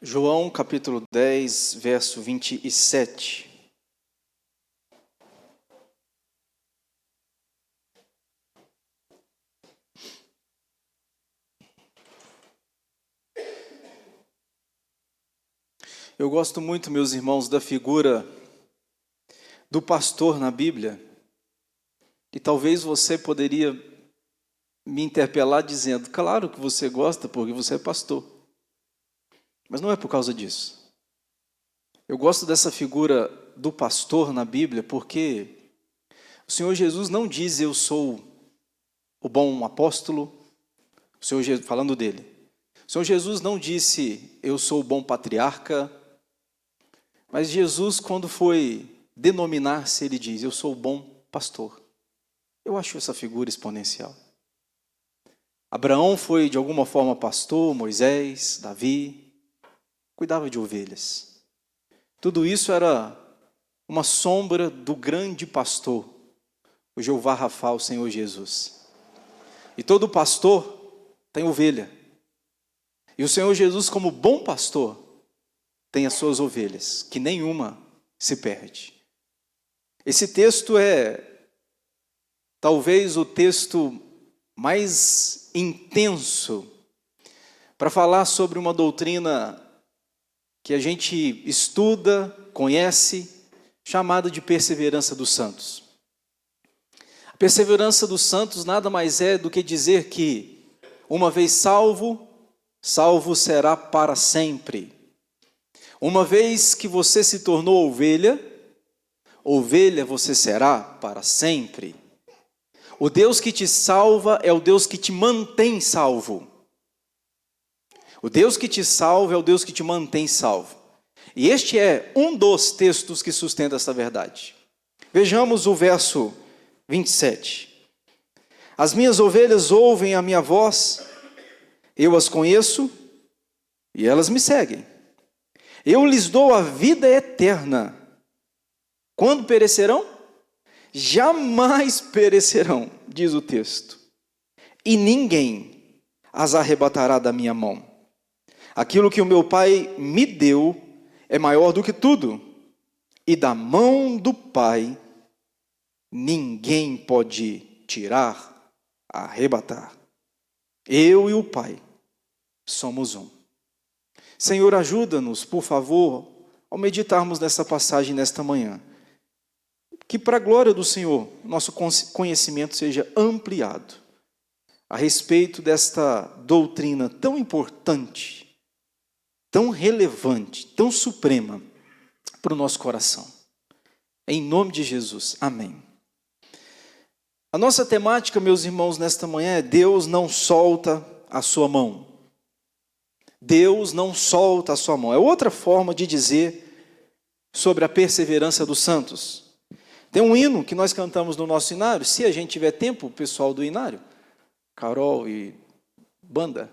João capítulo 10, verso 27. Eu gosto muito, meus irmãos, da figura do pastor na Bíblia. E talvez você poderia me interpelar dizendo, claro que você gosta porque você é pastor. Mas não é por causa disso. Eu gosto dessa figura do pastor na Bíblia porque o Senhor Jesus não diz eu sou o bom apóstolo, o Senhor Jesus, falando dele. O Senhor Jesus não disse eu sou o bom patriarca, mas Jesus, quando foi denominar-se, ele diz eu sou o bom pastor. Eu acho essa figura exponencial. Abraão foi de alguma forma pastor, Moisés, Davi, cuidava de ovelhas. Tudo isso era uma sombra do grande pastor, o Jeová Rafa, o Senhor Jesus. E todo pastor tem ovelha. E o Senhor Jesus, como bom pastor, tem as suas ovelhas, que nenhuma se perde. Esse texto é talvez o texto mais intenso para falar sobre uma doutrina que a gente estuda, conhece, chamada de perseverança dos santos. A perseverança dos santos nada mais é do que dizer que, uma vez salvo, salvo será para sempre. Uma vez que você se tornou ovelha, ovelha você será para sempre. O Deus que te salva é o Deus que te mantém salvo. O Deus que te salva é o Deus que te mantém salvo. E este é um dos textos que sustenta essa verdade. Vejamos o verso 27. As minhas ovelhas ouvem a minha voz, eu as conheço e elas me seguem. Eu lhes dou a vida eterna. Quando perecerão? Jamais perecerão, diz o texto. E ninguém as arrebatará da minha mão. Aquilo que o meu Pai me deu é maior do que tudo. E da mão do Pai ninguém pode tirar, arrebatar. Eu e o Pai somos um. Senhor, ajuda-nos, por favor, ao meditarmos nessa passagem nesta manhã. Que para a glória do Senhor, nosso conhecimento seja ampliado a respeito desta doutrina tão importante, tão relevante, tão suprema para o nosso coração. Em nome de Jesus, amém. A nossa temática, meus irmãos, nesta manhã é Deus não solta a sua mão. Deus não solta a sua mão. É outra forma de dizer sobre a perseverança dos santos. Tem um hino que nós cantamos no nosso inário, se a gente tiver tempo, o pessoal do inário, Carol e banda,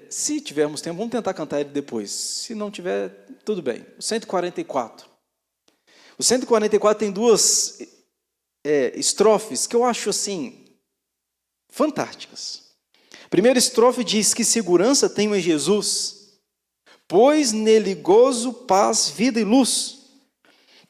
se tivermos tempo, vamos tentar cantar ele depois. Se não tiver, tudo bem. O 144. O 144 tem duas estrofes que eu acho assim, fantásticas. A primeira estrofe diz que segurança tenho em Jesus, pois nele gozo, paz, vida e luz.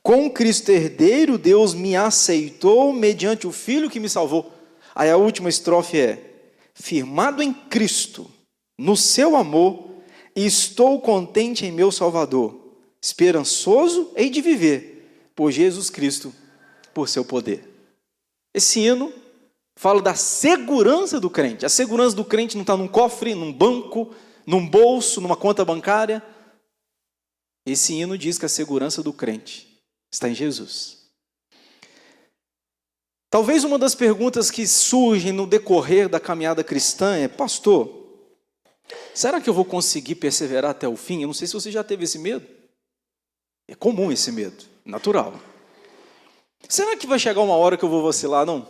Com Cristo herdeiro, Deus me aceitou mediante o Filho que me salvou. Aí a última estrofe é: firmado em Cristo, no seu amor, estou contente em meu Salvador. Esperançoso hei de viver, por Jesus Cristo, por seu poder. Esse hino fala da segurança do crente. A segurança do crente não está num cofre, num banco, num bolso, numa conta bancária. Esse hino diz que a segurança do crente está em Jesus. Talvez uma das perguntas que surgem no decorrer da caminhada cristã é: pastor, será que eu vou conseguir perseverar até o fim? Eu não sei se você já teve esse medo. É comum esse medo, natural. Será que vai chegar uma hora que eu vou vacilar? Não.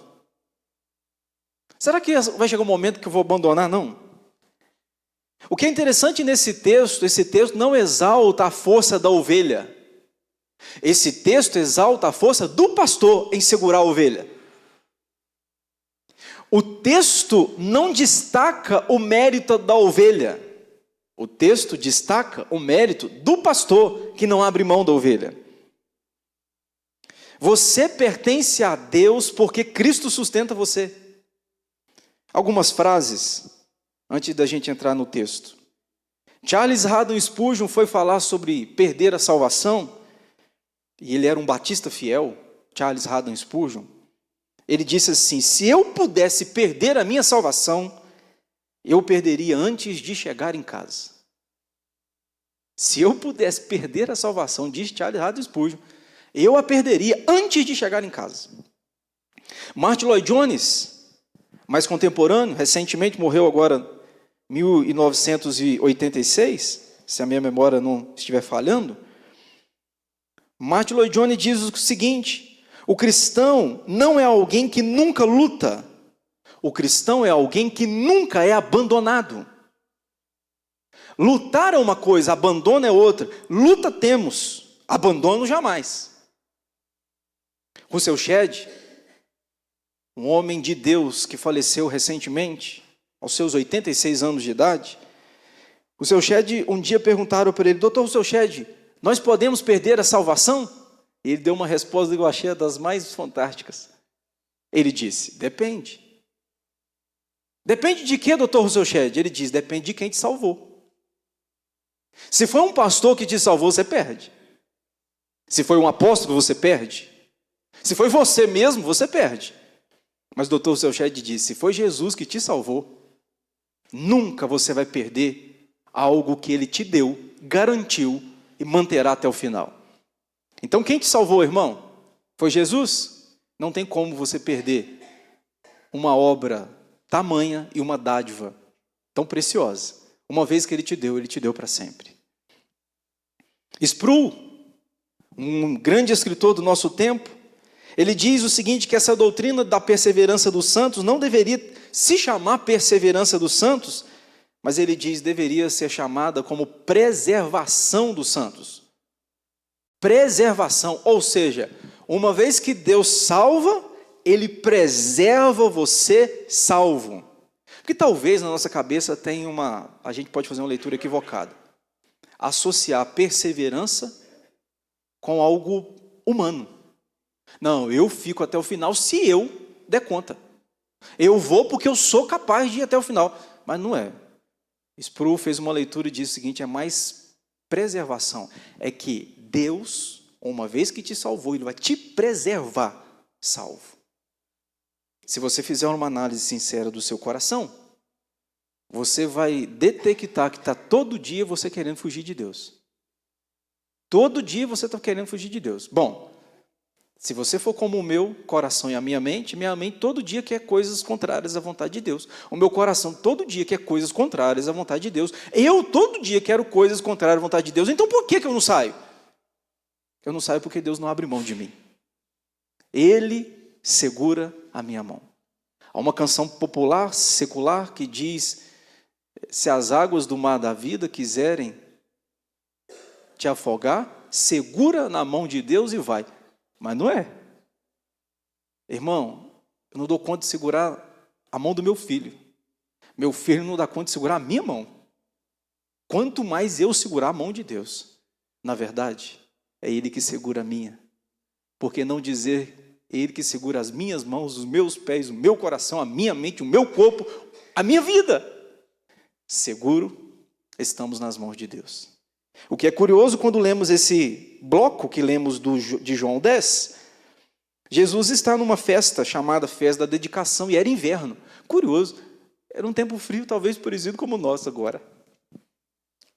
Será que vai chegar um momento que eu vou abandonar? Não. O que é interessante nesse texto, esse texto não exalta a força da ovelha. Esse texto exalta a força do pastor em segurar a ovelha. O texto não destaca o mérito da ovelha. O texto destaca o mérito do pastor que não abre mão da ovelha. Você pertence a Deus porque Cristo sustenta você. Algumas frases, antes da gente entrar no texto. Charles Haddon Spurgeon foi falar sobre perder a salvação, e ele era um batista fiel, Charles Haddon Spurgeon. Ele disse assim: se eu pudesse perder a minha salvação, eu perderia antes de chegar em casa. Se eu pudesse perder a salvação, diz Charles Haddon Spurgeon, eu a perderia antes de chegar em casa. Martin Lloyd Jones, mais contemporâneo, recentemente morreu agora, 1986, se a minha memória não estiver falhando. Martin Lloyd Jones diz o seguinte: o cristão não é alguém que nunca luta, o cristão é alguém que nunca é abandonado. Lutar é uma coisa, abandono é outra. Luta temos, abandono jamais. Russell Shedd, um homem de Deus que faleceu recentemente, aos seus 86 anos de idade, Russell Shedd, um dia perguntaram para ele: doutor Russell Shedd, nós podemos perder a salvação? E ele deu uma resposta que eu achei das mais fantásticas. Ele disse: depende. Depende de quê, doutor Russell Shedd? Ele diz: depende de quem te salvou. Se foi um pastor que te salvou, você perde. Se foi um apóstolo, você perde. Se foi você mesmo, você perde. Mas o doutor Russell Shedd disse: se foi Jesus que te salvou, nunca você vai perder algo que Ele te deu, garantiu e manterá até o final. Então quem te salvou, irmão? Foi Jesus? Não tem como você perder uma obra tamanha e uma dádiva tão preciosa. Uma vez que Ele te deu para sempre. Sproul, um grande escritor do nosso tempo, ele diz o seguinte, que essa doutrina da perseverança dos santos não deveria se chamar perseverança dos santos, mas ele diz deveria ser chamada como preservação dos santos. Preservação, ou seja, uma vez que Deus salva, Ele preserva você salvo. Porque talvez na nossa cabeça tenha a gente pode fazer uma leitura equivocada. Associar perseverança com algo humano. Não, eu fico até o final se eu der conta. Eu vou porque eu sou capaz de ir até o final. Mas não é. Sproul fez uma leitura e disse o seguinte: é mais preservação. É que Deus, uma vez que te salvou, Ele vai te preservar salvo. Se você fizer uma análise sincera do seu coração, você vai detectar que está todo dia você querendo fugir de Deus. Todo dia você está querendo fugir de Deus. Bom, se você for como o meu coração e a minha mente todo dia quer coisas contrárias à vontade de Deus. O meu coração todo dia quer coisas contrárias à vontade de Deus. Eu todo dia quero coisas contrárias à vontade de Deus. Então por que eu não saio? Eu não saio porque Deus não abre mão de mim. Ele segura a minha mão. Há uma canção popular, secular, que diz: se as águas do mar da vida quiserem te afogar, segura na mão de Deus e vai. Mas não é. Irmão, eu não dou conta de segurar a mão do meu filho. Meu filho não dá conta de segurar a minha mão. Quanto mais eu segurar a mão de Deus. Na verdade, é Ele que segura a minha. Por que não dizer Ele que segura as minhas mãos, os meus pés, o meu coração, a minha mente, o meu corpo, a minha vida? Seguro, estamos nas mãos de Deus. O que é curioso quando lemos esse bloco que lemos de João 10, Jesus está numa festa chamada Festa da Dedicação, e era inverno. Curioso, era um tempo frio, talvez parecido como o nosso agora.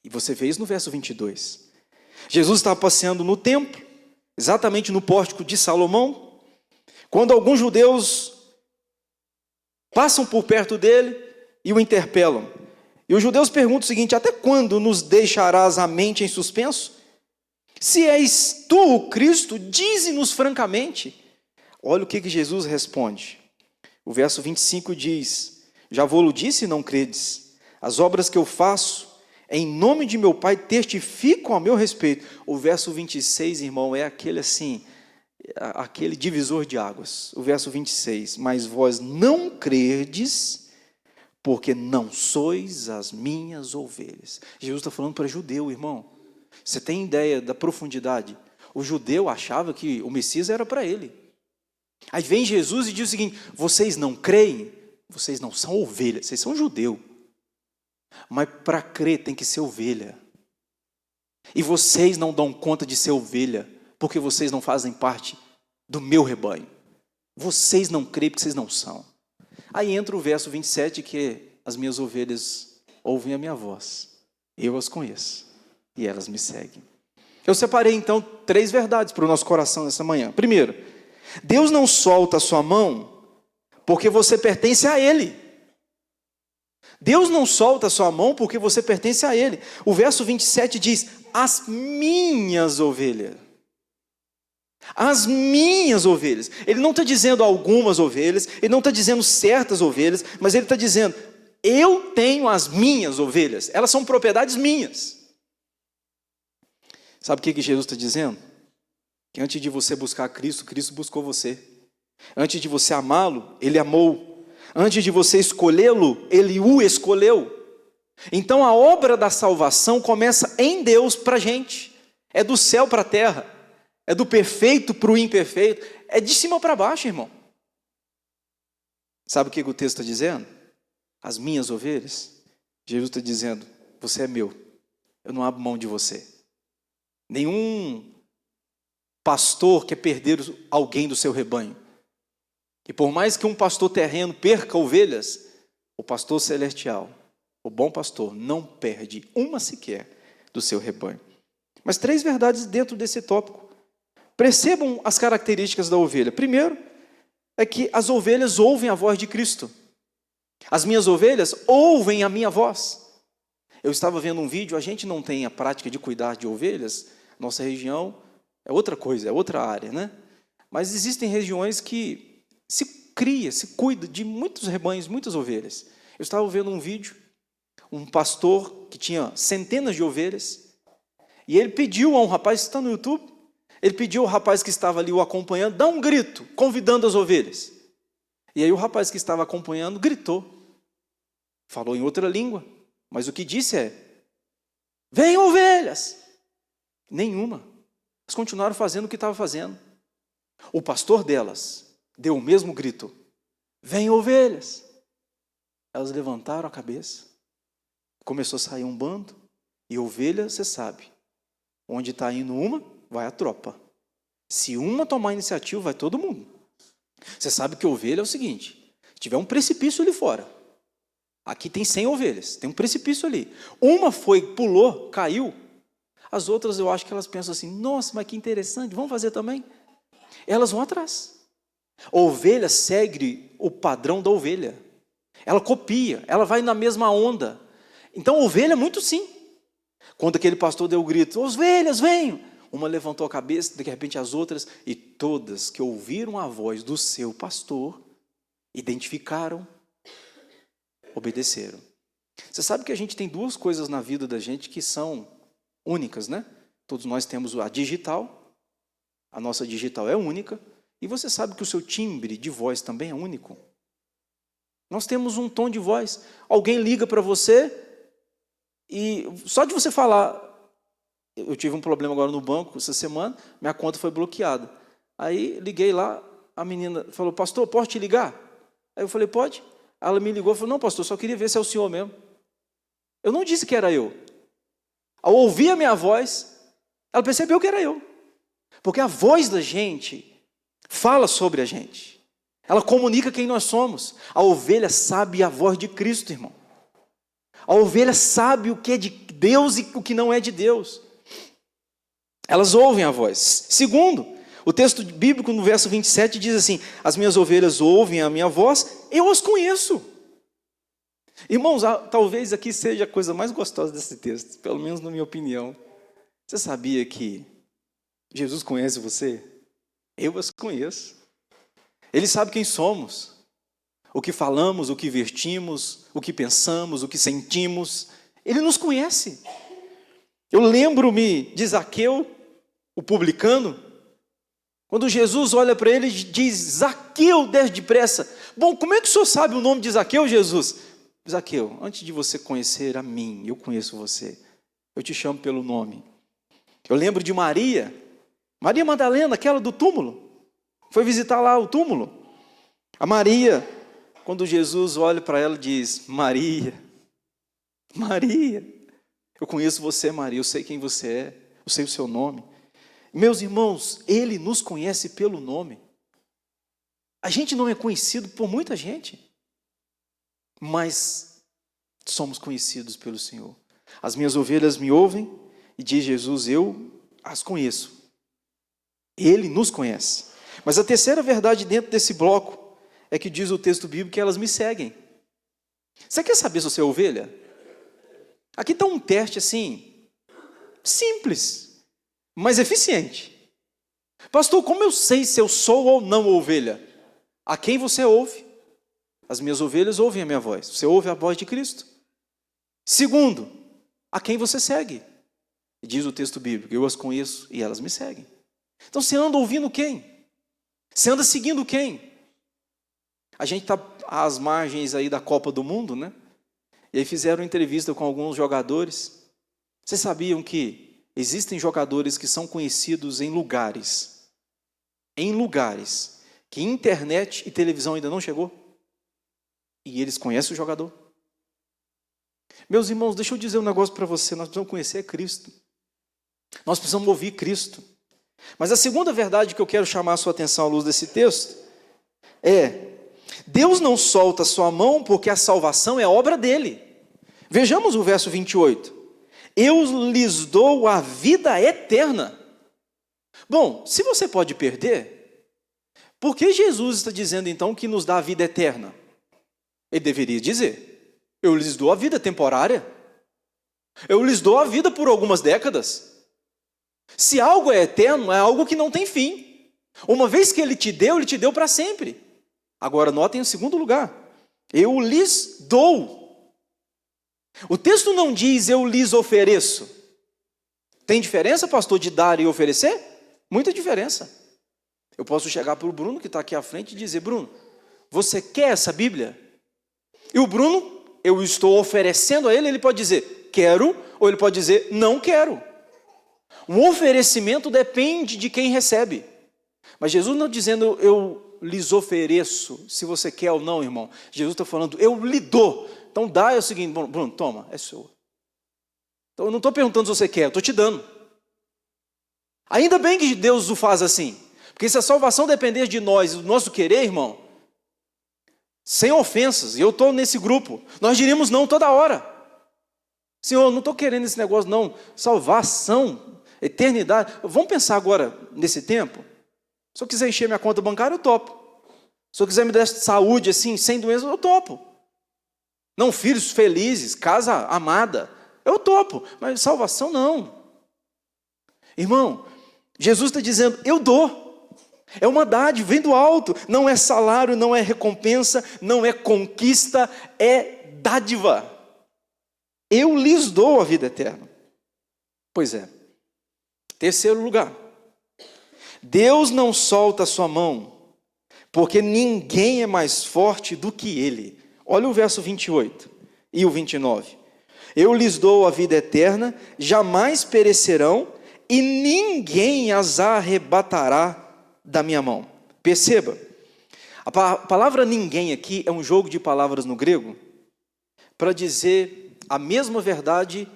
E você vê isso no verso 22. Jesus estava passeando no templo, exatamente no pórtico de Salomão, quando alguns judeus passam por perto dele e o interpelam. E os judeus perguntam o seguinte: até quando nos deixarás a mente em suspenso? Se és tu o Cristo, dize-nos francamente. Olha o que Jesus responde. O verso 25 diz: já vou-lo disse e não credes. As obras que eu faço em nome de meu Pai testificam a meu respeito. O verso 26, irmão, é aquele assim, aquele divisor de águas. O verso 26, mas vós não crerdes, porque não sois as minhas ovelhas. Jesus está falando para judeu, irmão. Você tem ideia da profundidade? O judeu achava que o Messias era para ele. Aí vem Jesus e diz o seguinte: vocês não creem? Vocês não são ovelhas, vocês são judeu. Mas para crer tem que ser ovelha. E vocês não dão conta de ser ovelha, porque vocês não fazem parte do meu rebanho. Vocês não creem porque vocês não são. Aí entra o verso 27, que as minhas ovelhas ouvem a minha voz. Eu as conheço e elas me seguem. Eu separei então 3 verdades para o nosso coração nessa manhã. Primeiro, Deus não solta a sua mão porque você pertence a Ele. Deus não solta a sua mão porque você pertence a Ele. O verso 27 diz: as minhas ovelhas. As minhas ovelhas. Ele não está dizendo algumas ovelhas, ele não está dizendo certas ovelhas, mas ele está dizendo: eu tenho as minhas ovelhas, elas são propriedades minhas. Sabe o que Jesus está dizendo? Que antes de você buscar Cristo, Cristo buscou você. Antes de você amá-lo, Ele amou. Antes de você escolhê-lo, Ele o escolheu. Então a obra da salvação começa em Deus para a gente. É do céu para a terra. É do perfeito para o imperfeito. É de cima para baixo, irmão. Sabe o que o texto está dizendo? As minhas ovelhas. Jesus está dizendo: você é meu. Eu não abro mão de você. Nenhum pastor quer perder alguém do seu rebanho. E por mais que um pastor terreno perca ovelhas, o pastor celestial, o bom pastor, não perde uma sequer do seu rebanho. Mas 3 verdades dentro desse tópico. Percebam as características da ovelha. Primeiro, é que as ovelhas ouvem a voz de Cristo. As minhas ovelhas ouvem a minha voz. Eu estava vendo um vídeo, a gente não tem a prática de cuidar de ovelhas, nossa região é outra coisa, é outra área, né? Mas existem regiões que se cria, se cuida de muitos rebanhos, muitas ovelhas. Eu estava vendo um vídeo, um pastor que tinha centenas de ovelhas, e ele pediu a um rapaz, está no YouTube, ele pediu ao rapaz que estava ali o acompanhando, dá um grito, convidando as ovelhas. E aí o rapaz que estava acompanhando gritou, falou em outra língua, mas o que disse é: vem ovelhas! Nenhuma. Elas continuaram fazendo o que estava fazendo. O pastor delas deu o mesmo grito: vem ovelhas! Elas levantaram a cabeça, começou a sair um bando, e ovelha, você sabe, onde está indo uma, vai a tropa. Se uma tomar a iniciativa, vai todo mundo. Você sabe que ovelha é o seguinte: se tiver um precipício ali fora, aqui tem 100 ovelhas, tem um precipício ali. Uma foi, pulou, caiu. As outras eu acho que elas pensam assim: nossa, mas que interessante, vamos fazer também? Elas vão atrás. A ovelha segue o padrão da ovelha. Ela copia, ela vai na mesma onda. Então a ovelha é muito sim. Quando aquele pastor deu o grito: ovelhas, venham! Uma levantou a cabeça, de repente as outras, e todas que ouviram a voz do seu pastor, identificaram, obedeceram. Você sabe que a gente tem 2 coisas na vida da gente que são únicas, né? Todos nós temos a digital, a nossa digital é única, e você sabe que o seu timbre de voz também é único. Nós temos um tom de voz. Alguém liga para você, e só de você falar: eu tive um problema agora no banco, essa semana, minha conta foi bloqueada. Aí liguei lá, a menina falou: pastor, posso te ligar? Aí eu falei: pode. Ela me ligou e falou: não, pastor, só queria ver se é o senhor mesmo. Eu não disse que era eu. Ao ouvir a minha voz, ela percebeu que era eu. Porque a voz da gente fala sobre a gente. Ela comunica quem nós somos. A ovelha sabe a voz de Cristo, irmão. A ovelha sabe o que é de Deus e o que não é de Deus. Elas ouvem a voz. Segundo, o texto bíblico no verso 27 diz assim: as minhas ovelhas ouvem a minha voz, eu as conheço. Irmãos, talvez aqui seja a coisa mais gostosa desse texto, pelo menos na minha opinião. Você sabia que Jesus conhece você? Eu as conheço. Ele sabe quem somos, o que falamos, o que vestimos, o que pensamos, o que sentimos. Ele nos conhece. Eu lembro-me de Zaqueu, o publicano, quando Jesus olha para ele e diz: Zaqueu, desce depressa. Bom, como é que o senhor sabe o nome de Zaqueu, Jesus? Zaqueu, antes de você conhecer a mim, eu conheço você. Eu te chamo pelo nome. Eu lembro de Maria Madalena, aquela do túmulo. Foi visitar lá o túmulo. A Maria, quando Jesus olha para ela, diz: Maria, Maria, eu conheço você, Maria, eu sei quem você é, eu sei o seu nome. Meus irmãos, Ele nos conhece pelo nome. A gente não é conhecido por muita gente, mas somos conhecidos pelo Senhor. As minhas ovelhas me ouvem, e diz Jesus, eu as conheço. Ele nos conhece. Mas a terceira verdade dentro desse bloco é que diz o texto bíblico que elas me seguem. Você quer saber se você é ovelha? Aqui está um teste assim, simples, mas eficiente. Pastor, como eu sei se eu sou ou não ovelha? A quem você ouve? As minhas ovelhas ouvem a minha voz. Você ouve a voz de Cristo. Segundo, a quem você segue? Diz o texto bíblico, eu as conheço e elas me seguem. Então você anda ouvindo quem? Você anda seguindo quem? A gente está às margens aí da Copa do Mundo, né? E aí fizeram entrevista com alguns jogadores. Vocês sabiam que existem jogadores que são conhecidos em lugares que internet e televisão ainda não chegou? E eles conhecem o jogador? Meus irmãos, deixa eu dizer um negócio para você, nós precisamos conhecer Cristo. Nós precisamos ouvir Cristo. Mas a segunda verdade que eu quero chamar a sua atenção à luz desse texto é: Deus não solta a sua mão porque a salvação é obra dele. Vejamos o verso 28. Eu lhes dou a vida eterna. Bom, se você pode perder, por que Jesus está dizendo então que nos dá a vida eterna? Ele deveria dizer: eu lhes dou a vida temporária. Eu lhes dou a vida por algumas décadas. Se algo é eterno, é algo que não tem fim. Uma vez que Ele te deu para sempre. Agora, notem o segundo lugar. Eu lhes dou. O texto não diz eu lhes ofereço. Tem diferença, pastor, de dar e oferecer? Muita diferença. Eu posso chegar para o Bruno, que está aqui à frente, e dizer: Bruno, você quer essa Bíblia? E o Bruno, eu estou oferecendo a ele, ele pode dizer quero, ou ele pode dizer não quero. Um oferecimento depende de quem recebe. Mas Jesus não dizendo eu lhes ofereço, se você quer ou não, irmão. Jesus está falando eu lhe dou. Então dá é o seguinte: Bruno, toma, é sua. Então eu não estou perguntando se você quer, eu estou te dando. Ainda bem que Deus o faz assim. Porque se a salvação depender de nós e do nosso querer, irmão, sem ofensas, e eu estou nesse grupo, nós diríamos não toda hora. Senhor, não estou querendo esse negócio não, salvação, eternidade. Vamos pensar agora nesse tempo? Se eu quiser encher minha conta bancária, eu topo. Se eu quiser me dar saúde assim, sem doença, eu topo. Não filhos felizes, casa amada, eu topo. Mas salvação não. Irmão, Jesus está dizendo, eu dou. É uma dádiva, vem do alto. Não é salário, não é recompensa, não é conquista, é dádiva. Eu lhes dou a vida eterna. Pois é. Terceiro lugar. Deus não solta a sua mão, porque ninguém é mais forte do que Ele. Olha o verso 28 e o 29. Eu lhes dou a vida eterna, jamais perecerão, e ninguém as arrebatará da minha mão. Perceba, a palavra ninguém aqui é um jogo de palavras no grego para dizer a mesma verdade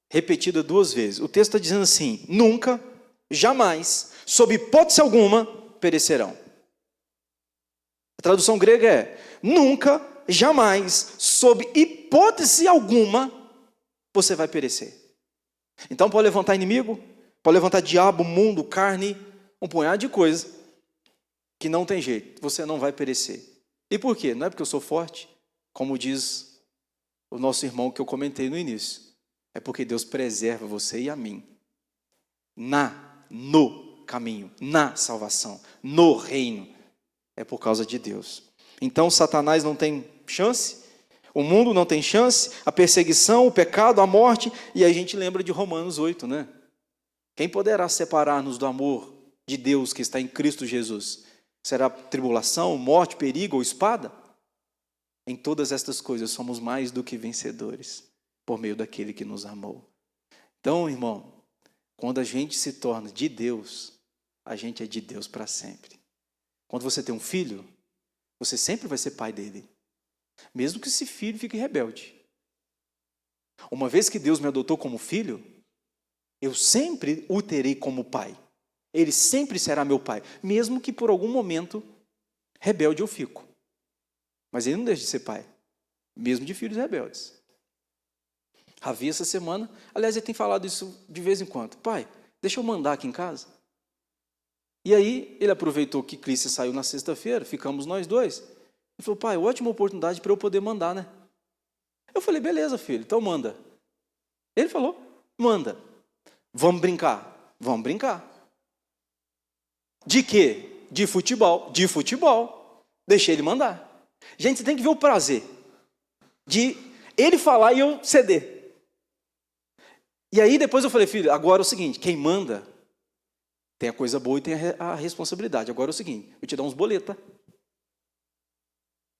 repetida duas vezes. O texto está dizendo assim: nunca, jamais, sob hipótese alguma, perecerão. A tradução grega é: nunca, jamais, sob hipótese alguma, você vai perecer. Então pode levantar inimigo, pode levantar diabo, mundo, carne, um punhado de coisa que não tem jeito, você não vai perecer. E por quê? Não é porque eu sou forte, como diz o nosso irmão que eu comentei no início. É porque Deus preserva você e a mim no caminho, na salvação, no reino. É por causa de Deus. Então Satanás não tem chance, o mundo não tem chance, a perseguição, o pecado, a morte, e a gente lembra de Romanos 8, né? Quem poderá separar-nos do amor de Deus que está em Cristo Jesus? Será tribulação, morte, perigo ou espada? Em todas estas coisas somos mais do que vencedores, por meio daquele que nos amou. Então, irmão, quando a gente se torna de Deus, a gente é de Deus para sempre. Quando você tem um filho, você sempre vai ser pai dele, mesmo que esse filho fique rebelde. Uma vez que Deus me adotou como filho, eu sempre o terei como pai. Ele sempre será meu pai, mesmo que por algum momento rebelde eu fico. Mas ele não deixa de ser pai, mesmo de filhos rebeldes. Ravi essa semana, aliás, ele tem falado isso de vez em quando. Pai, deixa eu mandar aqui em casa. E aí, ele aproveitou que Cristo saiu na sexta-feira, ficamos nós dois. Ele falou, pai, ótima oportunidade para eu poder mandar, né? Eu falei, beleza, filho, então manda. Ele falou, manda. Vamos brincar? Vamos brincar. De quê? De futebol. De futebol. Deixei ele mandar. Gente, você tem que ver o prazer de ele falar e eu ceder. E aí depois eu falei, filho, agora é o seguinte, quem manda tem a coisa boa e tem a responsabilidade. Agora é o seguinte, eu te dar uns boletos, tá?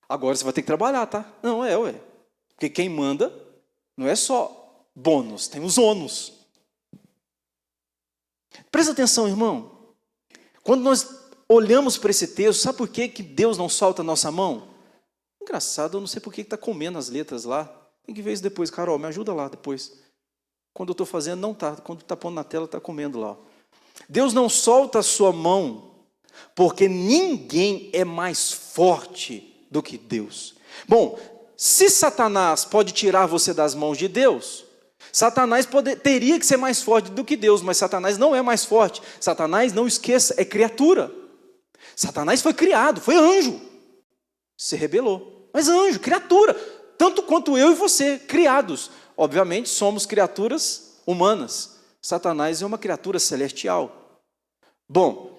Agora você vai ter que trabalhar, tá? Não, ué. Porque quem manda não é só bônus, tem os ônus. Presta atenção, irmão. Quando nós olhamos para esse texto, sabe por que Deus não solta a nossa mão? Engraçado, eu não sei por que está comendo as letras lá. Tem que ver isso depois. Carol, me ajuda lá depois. Quando eu estou fazendo, não está. Quando está pondo na tela, está comendo lá. Deus não solta a sua mão, porque ninguém é mais forte do que Deus. Bom, se Satanás pode tirar você das mãos de Deus, Satanás teria que ser mais forte do que Deus, mas Satanás não é mais forte. Satanás, não esqueça, é criatura. Satanás foi criado, foi anjo. Se rebelou. Mas anjo, criatura, tanto quanto eu e você, criados. Obviamente, somos criaturas humanas. Satanás é uma criatura celestial. Bom,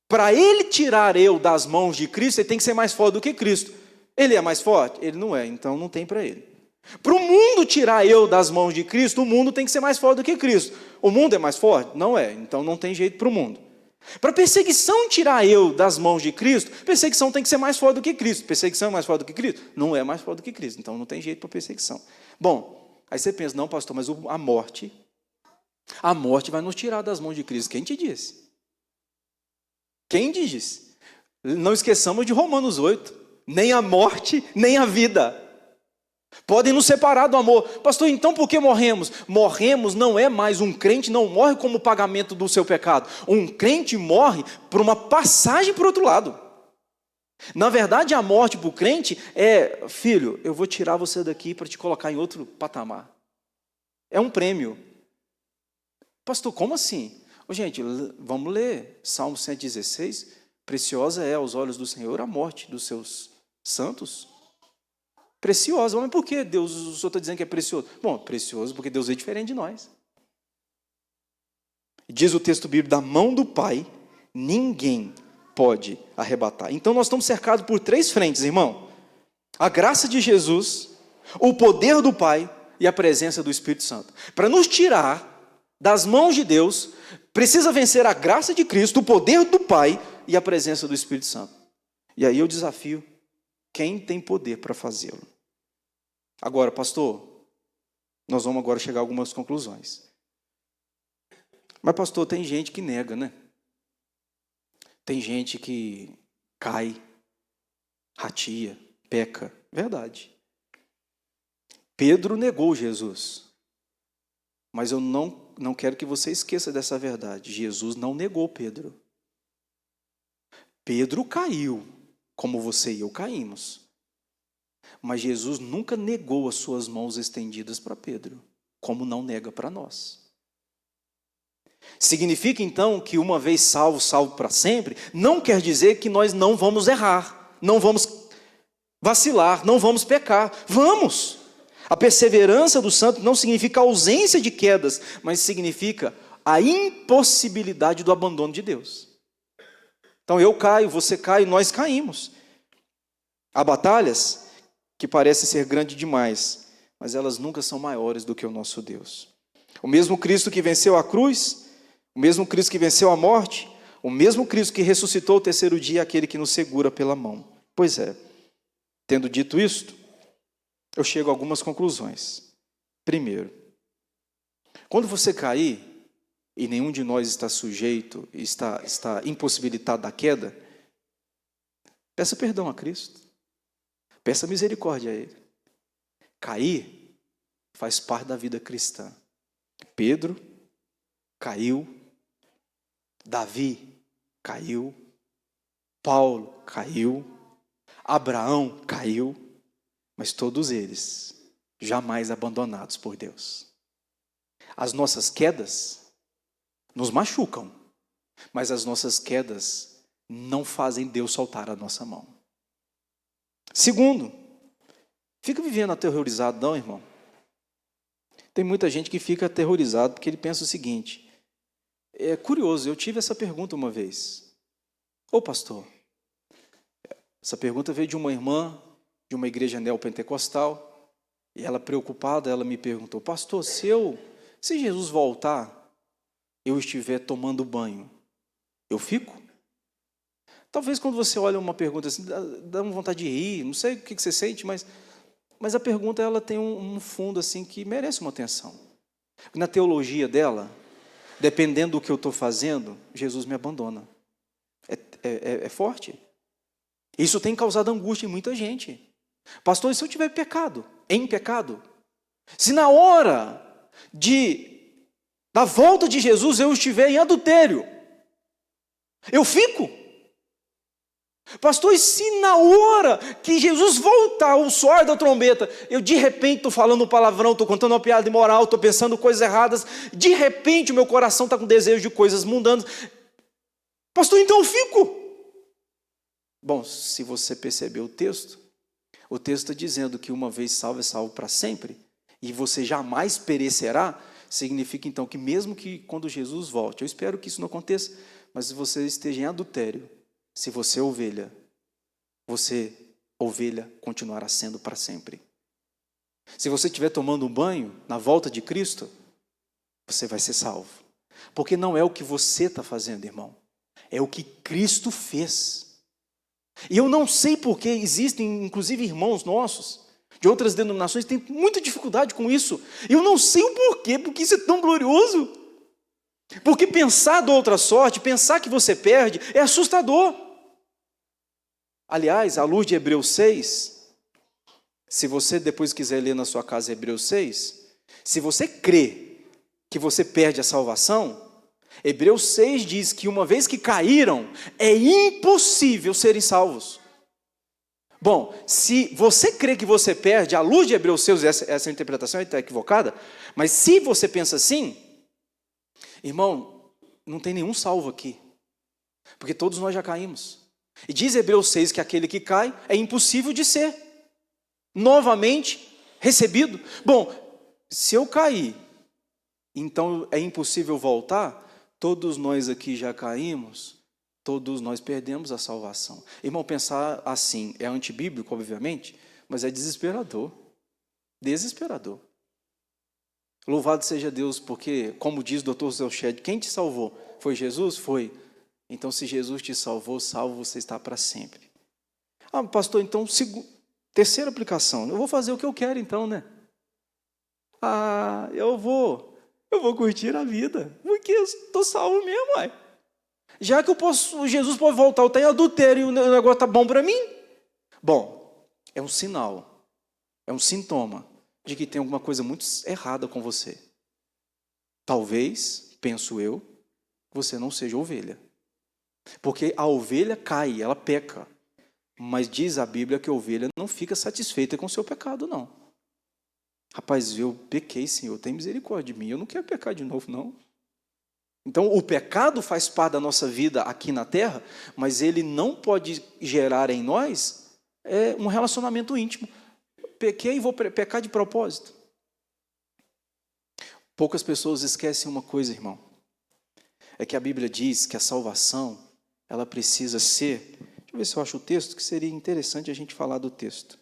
para ele tirar eu das mãos de Cristo, ele tem que ser mais forte do que Cristo. Ele é mais forte? Ele não é, então não tem para ele. Para o mundo tirar eu das mãos de Cristo, o mundo tem que ser mais forte do que Cristo. O mundo é mais forte? Não é, então não tem jeito para o mundo. Para perseguição tirar eu das mãos de Cristo, perseguição tem que ser mais forte do que Cristo. Perseguição é mais forte do que Cristo? Não é mais forte do que Cristo, então não tem jeito para perseguição. Bom, aí você pensa, não pastor, mas a morte vai nos tirar das mãos de Cristo. Quem te disse? Quem te disse? Não esqueçamos de Romanos 8, nem a morte, nem a vida podem nos separar do amor. Pastor, então por que morremos? Morremos não é mais, um crente não morre como pagamento do seu pecado. Um crente morre por uma passagem para o outro lado. Na verdade, a morte para o crente é, filho, eu vou tirar você daqui para te colocar em outro patamar. É um prêmio. Pastor, como assim? Gente, vamos ler Salmo 116. Preciosa é aos olhos do Senhor a morte dos seus santos. Preciosa, mas por que Deus, o Senhor está dizendo que é precioso? Bom, precioso porque Deus é diferente de nós. Diz o texto bíblico, da mão do Pai, ninguém pode arrebatar. Então nós estamos cercados por 3 frentes, irmão. A graça de Jesus, o poder do Pai e a presença do Espírito Santo. Para nos tirar das mãos de Deus, precisa vencer a graça de Cristo, o poder do Pai e a presença do Espírito Santo. E aí eu desafio quem tem poder para fazê-lo. Agora, pastor, nós vamos agora chegar a algumas conclusões. Mas, pastor, tem gente que nega, né? Tem gente que cai, ratia, peca. Verdade. Pedro negou Jesus. Mas eu não quero que você esqueça dessa verdade. Jesus não negou Pedro. Pedro caiu, como você e eu caímos. Mas Jesus nunca negou as suas mãos estendidas para Pedro, como não nega para nós. Significa então que uma vez salvo, salvo para sempre, não quer dizer que nós não vamos errar, não vamos vacilar, não vamos pecar. Vamos! A perseverança do santo não significa ausência de quedas, mas significa a impossibilidade do abandono de Deus. Então eu caio, você cai, nós caímos. Há batalhas que parecem ser grandes demais, mas elas nunca são maiores do que o nosso Deus. O mesmo Cristo que venceu a cruz, o mesmo Cristo que venceu a morte, o mesmo Cristo que ressuscitou o terceiro dia, aquele que nos segura pela mão. Pois é. Tendo dito isto, eu chego a algumas conclusões. Primeiro, quando você cair, e nenhum de nós está sujeito, está impossibilitado da queda, peça perdão a Cristo. Peça misericórdia a Ele. Cair faz parte da vida cristã. Pedro caiu, Davi caiu, Paulo caiu, Abraão caiu, mas todos eles jamais abandonados por Deus. As nossas quedas nos machucam, mas as nossas quedas não fazem Deus soltar a nossa mão. Segundo, fica vivendo aterrorizado não, irmão. Tem muita gente que fica aterrorizado porque ele pensa o seguinte, é curioso, eu tive essa pergunta uma vez. Ô pastor, essa pergunta veio de uma irmã de uma igreja neopentecostal, e ela preocupada, ela me perguntou, pastor, se Jesus voltar, eu estiver tomando banho, eu fico? Talvez quando você olha uma pergunta assim, dá uma vontade de rir, não sei o que você sente, mas a pergunta ela tem um fundo assim que merece uma atenção. Na teologia dela, dependendo do que eu estou fazendo, Jesus me abandona. É forte. Isso tem causado angústia em muita gente. Pastor, e se eu tiver pecado, em pecado? Se na hora da volta de Jesus eu estiver em adultério, eu fico? Pastor, e se na hora que Jesus voltar, o soar da trombeta, eu de repente estou falando um palavrão, estou contando uma piada imoral, estou pensando coisas erradas, de repente o meu coração está com desejo de coisas mundanas, pastor, então eu fico? Bom, se você percebeu o texto está dizendo que uma vez salvo é salvo para sempre, e você jamais perecerá, significa então que mesmo que quando Jesus volte, eu espero que isso não aconteça, mas se você esteja em adultério, se você ovelha continuará sendo para sempre. Se você estiver tomando um banho na volta de Cristo, você vai ser salvo. Porque não é o que você está fazendo, irmão. É o que Cristo fez. E eu não sei porque existem, inclusive, irmãos nossos, de outras denominações, que têm muita dificuldade com isso. Eu não sei o porquê, porque isso é tão glorioso. Porque pensar de outra sorte, pensar que você perde, é assustador. Aliás, à luz de Hebreus 6, se você depois quiser ler na sua casa Hebreus 6, se você crê que você perde a salvação, Hebreus 6 diz que uma vez que caíram, é impossível serem salvos. Bom, se você crê que você perde, à luz de Hebreus 6, essa interpretação está equivocada, mas se você pensa assim, irmão, não tem nenhum salvo aqui, porque todos nós já caímos. E diz Hebreus 6 que aquele que cai é impossível de ser novamente recebido. Bom, se eu cair, então é impossível voltar, todos nós aqui já caímos, todos nós perdemos a salvação. Irmão, pensar assim é antibíblico, obviamente, mas é desesperador. Desesperador. Louvado seja Deus, porque, como diz o Dr. Zelched, quem te salvou? Foi Jesus? Foi. Então, se Jesus te salvou, salvo você está para sempre. Ah, pastor, então, terceira aplicação. Eu vou fazer o que eu quero, então, né? Ah, eu vou curtir a vida, porque eu estou salvo mesmo, uai. Já que Jesus pode voltar, eu estou em adultério e o negócio está bom para mim. Bom, é um sinal, é um sintoma de que tem alguma coisa muito errada com você. Talvez, penso eu, você não seja ovelha. Porque a ovelha cai, ela peca. Mas diz a Bíblia que a ovelha não fica satisfeita com o seu pecado, não. Rapaz, eu pequei, Senhor, tem misericórdia de mim, eu não quero pecar de novo, não. Então, o pecado faz parte da nossa vida aqui na terra, mas ele não pode gerar em nós um relacionamento íntimo. Pequei e vou pecar de propósito. Poucas pessoas esquecem uma coisa, irmão. É que a Bíblia diz que a salvação, ela precisa ser... Deixa eu ver se eu acho o texto, que seria interessante a gente falar do texto.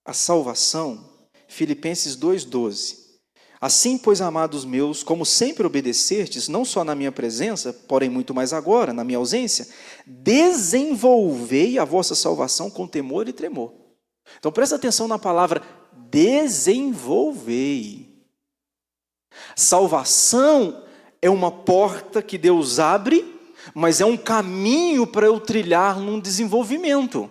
A salvação, Filipenses 2,12. Assim, pois, amados meus, como sempre obedecestes, não só na minha presença, porém muito mais agora, na minha ausência, desenvolvei a vossa salvação com temor e tremor. Então presta atenção na palavra desenvolvei. Salvação é uma porta que Deus abre, mas é um caminho para eu trilhar num desenvolvimento.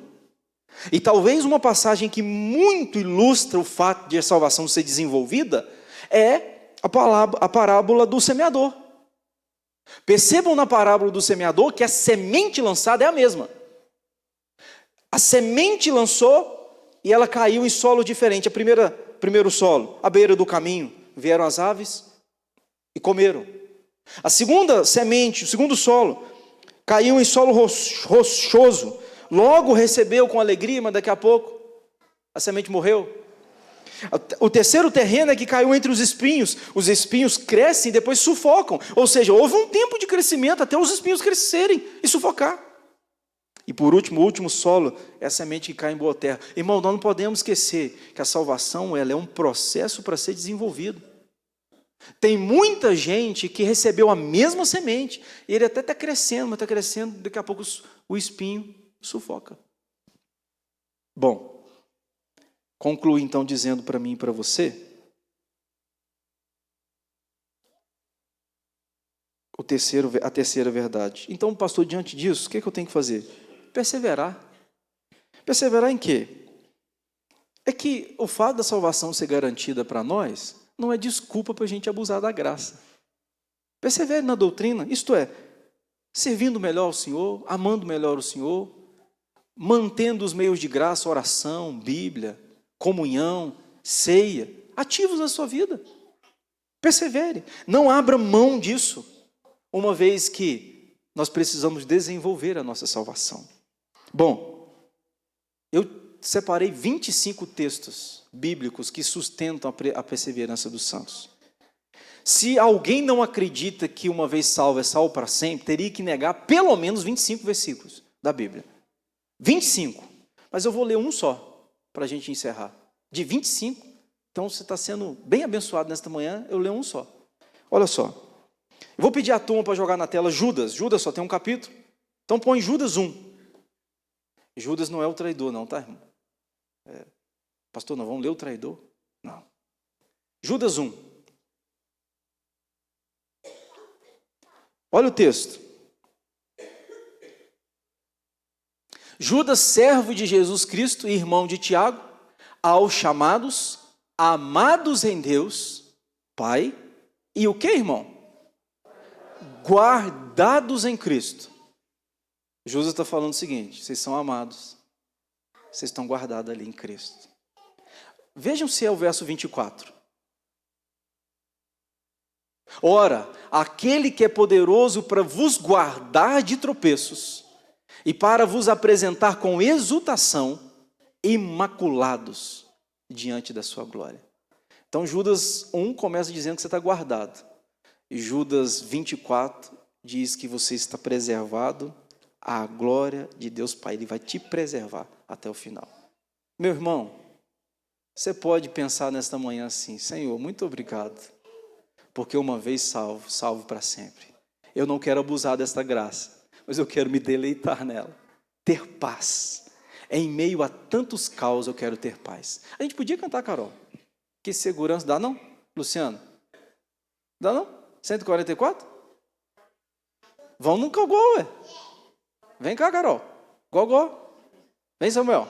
E talvez uma passagem que muito ilustra o fato de a salvação ser desenvolvida é a parábola do semeador. Percebam na parábola do semeador que a semente lançada é a mesma. A semente lançou e ela caiu em solo diferente. Primeiro solo, à beira do caminho, vieram as aves e comeram. A segunda semente, o segundo solo, caiu em solo rochoso. Logo recebeu com alegria, mas daqui a pouco a semente morreu. O terceiro terreno é que caiu entre os espinhos. Os espinhos crescem e depois sufocam. Ou seja, houve um tempo de crescimento até os espinhos crescerem e sufocar. E por último, o último solo é a semente que cai em boa terra. Irmão, nós não podemos esquecer que a salvação ela é um processo para ser desenvolvido. Tem muita gente que recebeu a mesma semente, e ele até está crescendo, mas está crescendo, daqui a pouco o espinho sufoca. Bom, concluo então dizendo para mim e para você, a terceira verdade. Então, pastor, diante disso, o que eu tenho que fazer? Perseverar. Perseverar em quê? É que o fato da salvação ser garantida para nós não é desculpa para a gente abusar da graça. Persevere na doutrina, isto é, servindo melhor ao Senhor, amando melhor o Senhor, mantendo os meios de graça, oração, Bíblia, comunhão, ceia, ativos na sua vida. Persevere, não abra mão disso, uma vez que nós precisamos desenvolver a nossa salvação. Bom, eu separei 25 textos bíblicos que sustentam a perseverança dos santos. Se alguém não acredita que uma vez salvo é salvo para sempre, teria que negar pelo menos 25 versículos da Bíblia. 25. Mas eu vou ler um só, para a gente encerrar. De 25, então você está sendo bem abençoado nesta manhã, eu leio um só. Olha só. Eu vou pedir à turma para jogar na tela Judas. Judas só tem um capítulo. Então põe Judas 1. Judas não é o traidor não, tá, irmão? Pastor, nós vamos ler o traidor? Não. Judas 1. Olha o texto. Judas, servo de Jesus Cristo e irmão de Tiago, aos chamados, amados em Deus, Pai, e o que, irmão? Guardados em Cristo. Judas está falando o seguinte, vocês são amados, vocês estão guardados ali em Cristo. Vejam se é o verso 24. Ora, aquele que é poderoso para vos guardar de tropeços e para vos apresentar com exultação, imaculados diante da sua glória. Então Judas 1 começa dizendo que você está guardado. E Judas 24 diz que você está preservado à glória de Deus Pai. Ele vai te preservar até o final. Meu irmão, você pode pensar nesta manhã assim, Senhor, muito obrigado, porque uma vez salvo, salvo para sempre. Eu não quero abusar desta graça, mas eu quero me deleitar nela, ter paz. Em meio a tantos caos eu quero ter paz. A gente podia cantar, Carol. Que segurança, dá não? Luciano? Dá não? 144? Vamos no gogó, ué. Vem cá, Carol. Gogó. Vem, Samuel.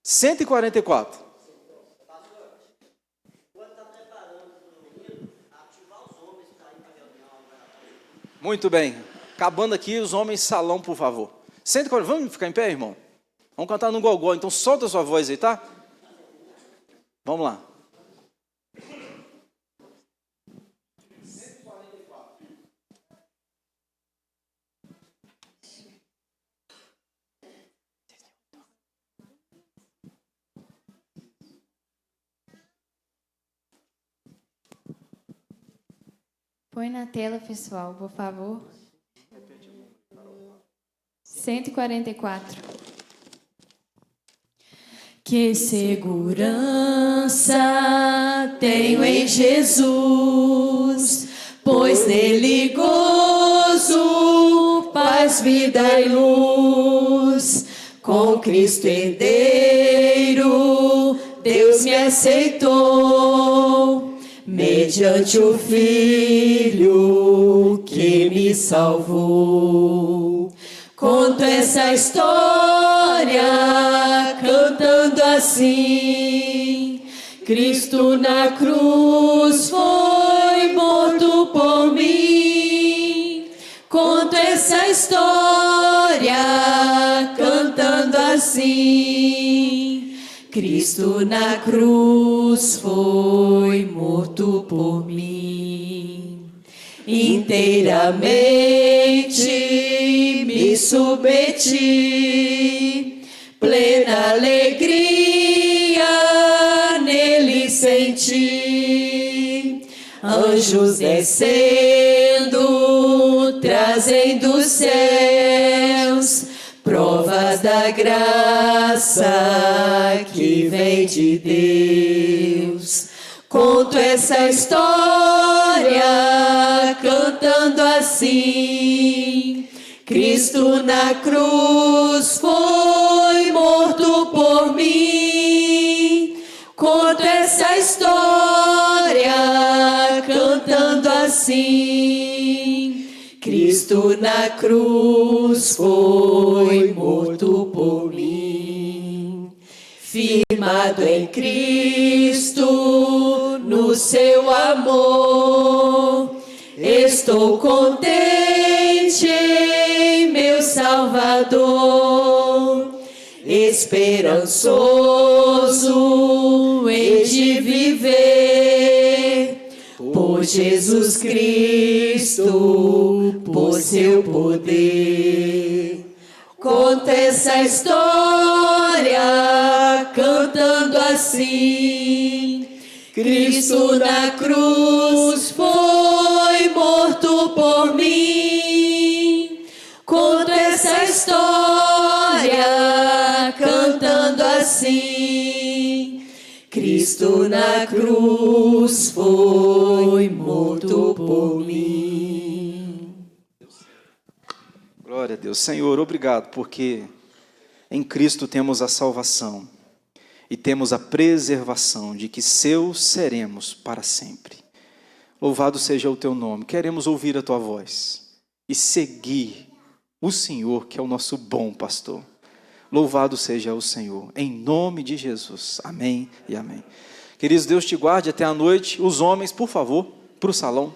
144. Muito bem. Acabando aqui, os homens salão, por favor. 140. Vamos ficar em pé, irmão? Vamos cantar no gogó. Então solta a sua voz aí, tá? Vamos lá. Põe na tela, pessoal, por favor. 144. Que segurança tenho em Jesus, pois nele gozo, paz, vida e luz. Com Cristo herdeiro, Deus me aceitou, mediante o Filho que me salvou. Conto essa história cantando assim: Cristo na cruz foi morto por mim. Conto essa história cantando assim: Cristo na cruz foi morto por mim. Inteiramente me submeti, plena alegria nele senti. Anjos descendo, trazendo dos céus provas da graça que vem de Deus. Conto essa história cantando assim: Cristo na cruz foi morto por mim. Conto essa história cantando assim: Cristo na cruz foi morto por mim. Firmado em Cristo, no seu amor, estou contente em meu Salvador, esperançoso hei de viver, por Jesus Cristo, por seu poder. Conta essa história cantando assim: Cristo na cruz foi morto por mim. Conta essa história cantando assim: Cristo na cruz foi morto por mim. Glória a Deus. Senhor, obrigado, porque em Cristo temos a salvação e temos a preservação de que seus seremos para sempre. Louvado seja o teu nome. Queremos ouvir a tua voz e seguir o Senhor, que é o nosso bom pastor. Louvado seja o Senhor, em nome de Jesus. Amém e amém. Queridos, Deus te guarde até a noite. Os homens, por favor, para o salão.